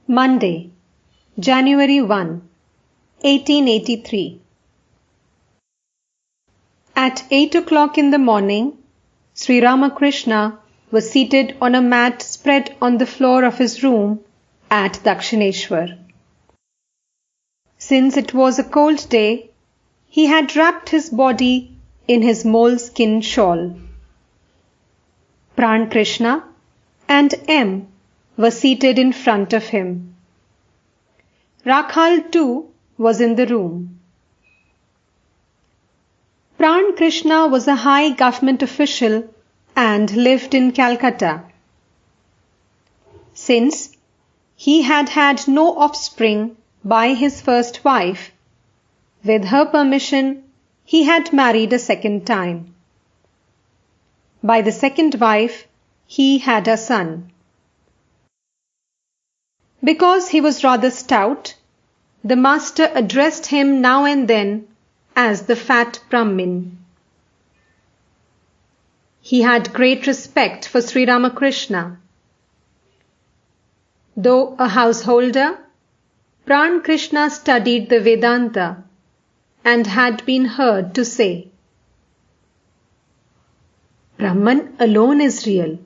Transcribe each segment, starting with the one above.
Monday, January 1, 1883. At 8 o'clock in the morning, Sri Ramakrishna was seated on a mat spread on the floor of his room at Dakshineshwar. Since it was a cold day, he had wrapped his body in his moleskin shawl. Pran Krishna and M were seated in front of him. Rakhal too was in the room. Pran Krishna was a high government official and lived in Calcutta. Since he had had no offspring by his first wife, with her permission, he had married a second time. By the second wife, he had a son. Because he was rather stout, the master addressed him now and then as the fat Brahmin. He had great respect for Sri Ramakrishna. Though a householder, Pran Krishna studied the Vedanta and had been heard to say, "Brahman alone is real,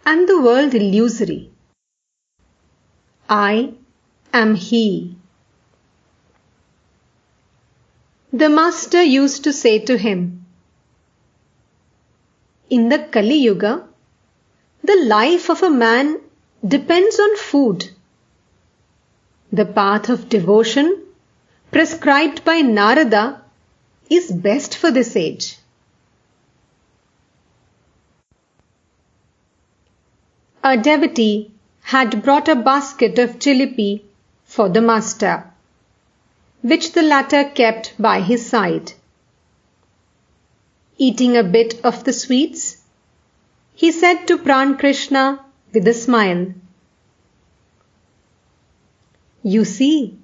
and the world illusory. I am He." The master used to say to him, "In the Kali Yuga, the life of a man depends on food. The path of devotion prescribed by Narada is best for this age." A devotee had brought a basket of jalebi for the master, which the latter kept by his side. Eating a bit of the sweets, he said to Pran Krishna with a smile, "You see,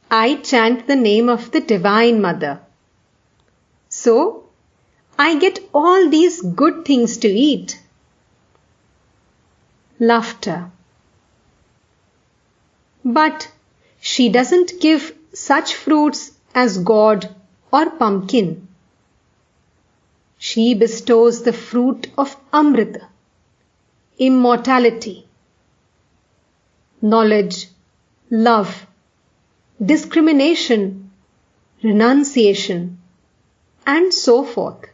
I chant the name of the Divine Mother. So, I get all these good things to eat." Laughter. "But she doesn't give such fruits as gourd or pumpkin. She bestows the fruit of Amrita, immortality, knowledge, love, discrimination, renunciation, and so forth."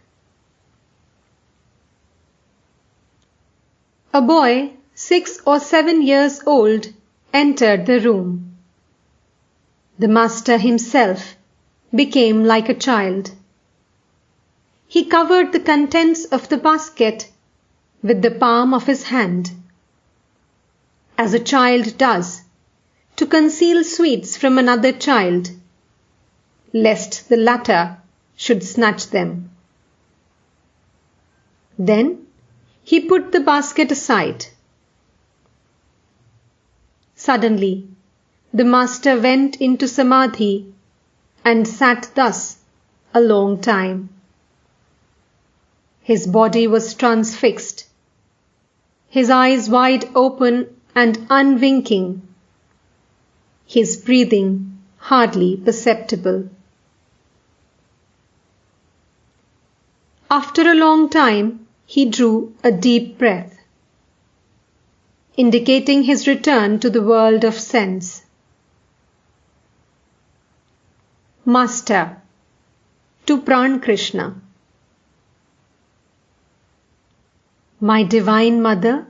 A boy 6 or 7 years old entered the room. The master himself became like a child. He covered the contents of the basket with the palm of his hand, as a child does to conceal sweets from another child, lest the latter should snatch them. Then he put the basket aside. Suddenly, the master went into samadhi and sat thus a long time. His body was transfixed, his eyes wide open and unwinking, his breathing hardly perceptible. After a long time, he drew a deep breath, indicating his return to the world of sense. Master to Pran Krishna. My Divine Mother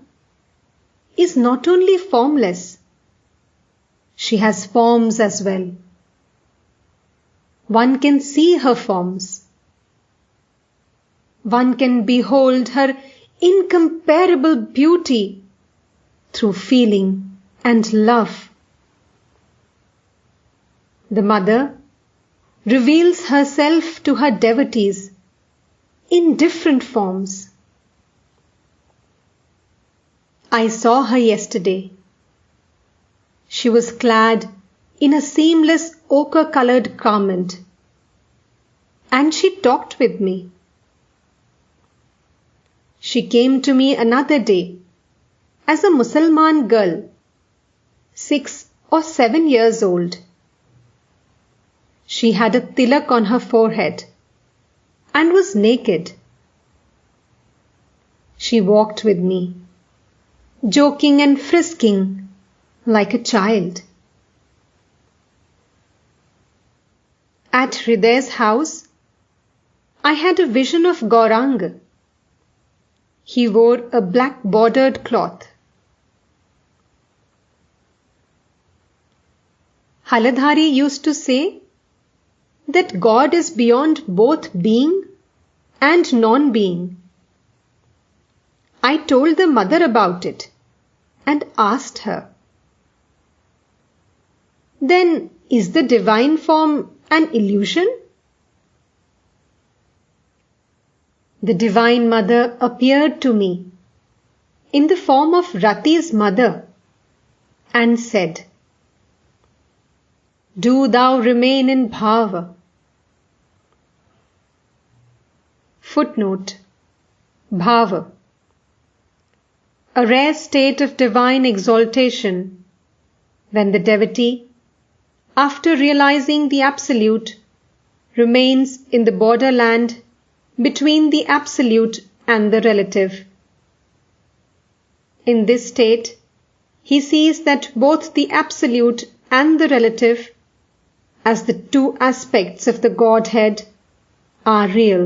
is not only formless, she has forms as well. One can see her forms. One can behold her incomparable beauty through feeling and love. The Mother reveals herself to her devotees in different forms. I saw her yesterday. She was clad in a seamless ochre-colored garment, and she talked with me. She came to me another day as a Mussalman girl 6 or 7 years old. She had a tilak on her forehead and was naked. She walked with me, joking and frisking like a child. At Hriday's house, I had a vision of Gauranga. He wore a black bordered cloth. Haladhari used to say that God is beyond both being and non-being. I told the mother about it and asked her, "Then is the divine form an illusion?" The Divine Mother appeared to me in the form of Rati's mother and said, "Do thou remain in bhava." Footnote: Bhava, a rare state of divine exaltation when the devotee, after realizing the Absolute, remains in the borderland between the Absolute and the relative. In this state, he sees that both the Absolute and the relative, as the two aspects of the Godhead, are real.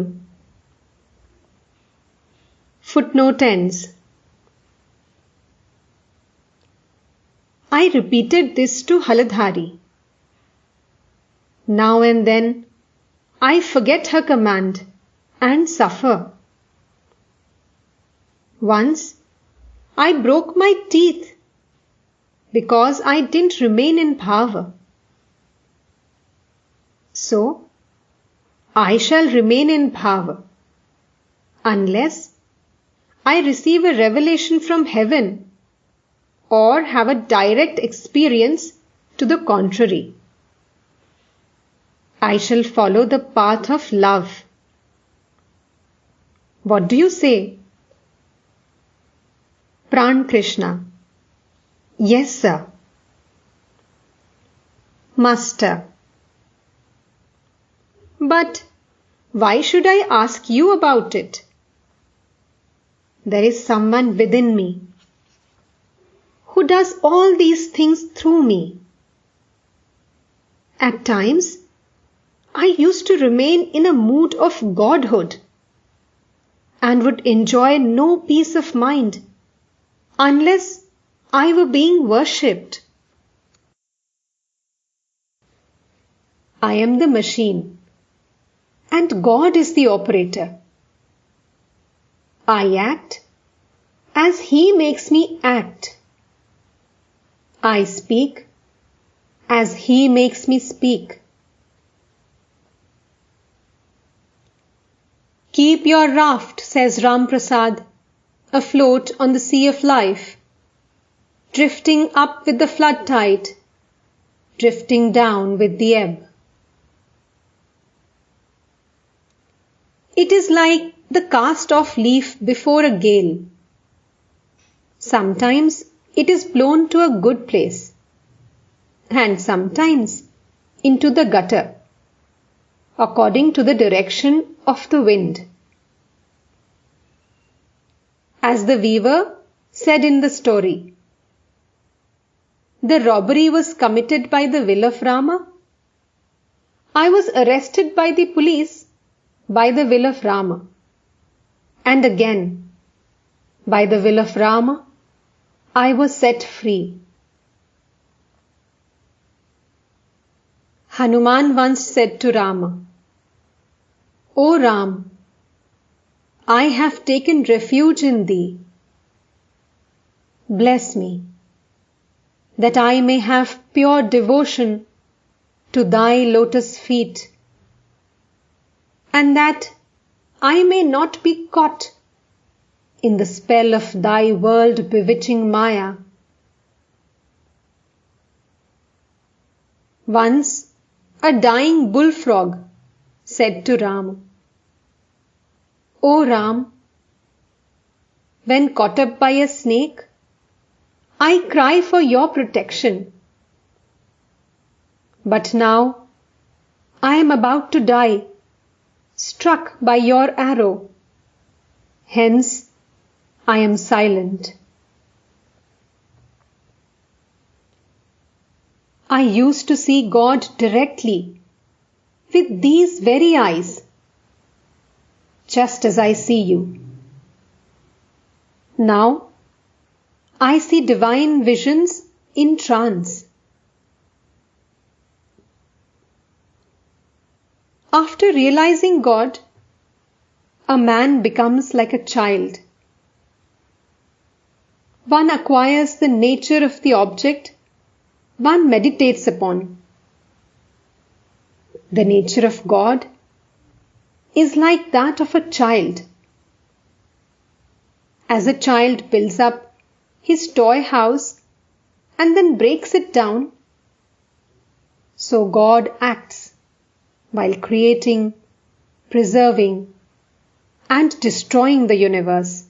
Footnote ends. I repeated this to Haladhari. Now and then, I forget her command and suffer. Once, I broke my teeth because I didn't remain in bhava. So, I shall remain in bhava unless I receive a revelation from heaven or have a direct experience to the contrary. I shall follow the path of love. What do you say? Pran Krishna: Yes, sir. Master: But why should I ask you about it? There is someone within me who does all these things through me. At times, I used to remain in a mood of godhood and would enjoy no peace of mind unless I were being worshipped. I am the machine and God is the operator. I act as He makes me act. I speak as He makes me speak. Keep your raft, says Ram Prasad, afloat on the sea of life, drifting up with the flood tide, drifting down with the ebb. It is like the cast-off leaf before a gale. Sometimes it is blown to a good place, and sometimes into the gutter, according to the direction of the wind. As the weaver said in the story, the robbery was committed by the will of Rama. I was arrested by the police by the will of Rama. And again, by the will of Rama, I was set free. Hanuman once said to Rama, "O Ram, I have taken refuge in thee. Bless me, that I may have pure devotion to thy lotus feet, and that I may not be caught in the spell of thy world bewitching Maya." Once a dying bullfrog said to Rama, "O Ram, when caught up by a snake, I cry for your protection. But now I am about to die, struck by your arrow. Hence I am silent. I used to see God directly, with these very eyes, just as I see you. Now I see divine visions in trance. After realizing God, a man becomes like a child. One acquires the nature of the object one meditates upon. The nature of God is like that of a child. As a child builds up his toy house and then breaks it down, so God acts while creating, preserving, and destroying the universe.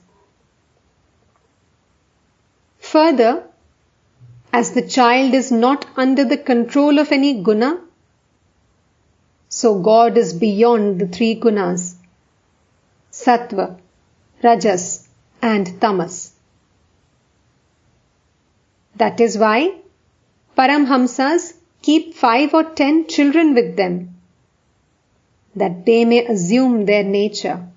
Further, as the child is not under the control of any guna, so God is beyond the three gunas, sattva, rajas, and tamas. That is why Paramhamsas keep 5 or 10 children with them, that they may assume their nature.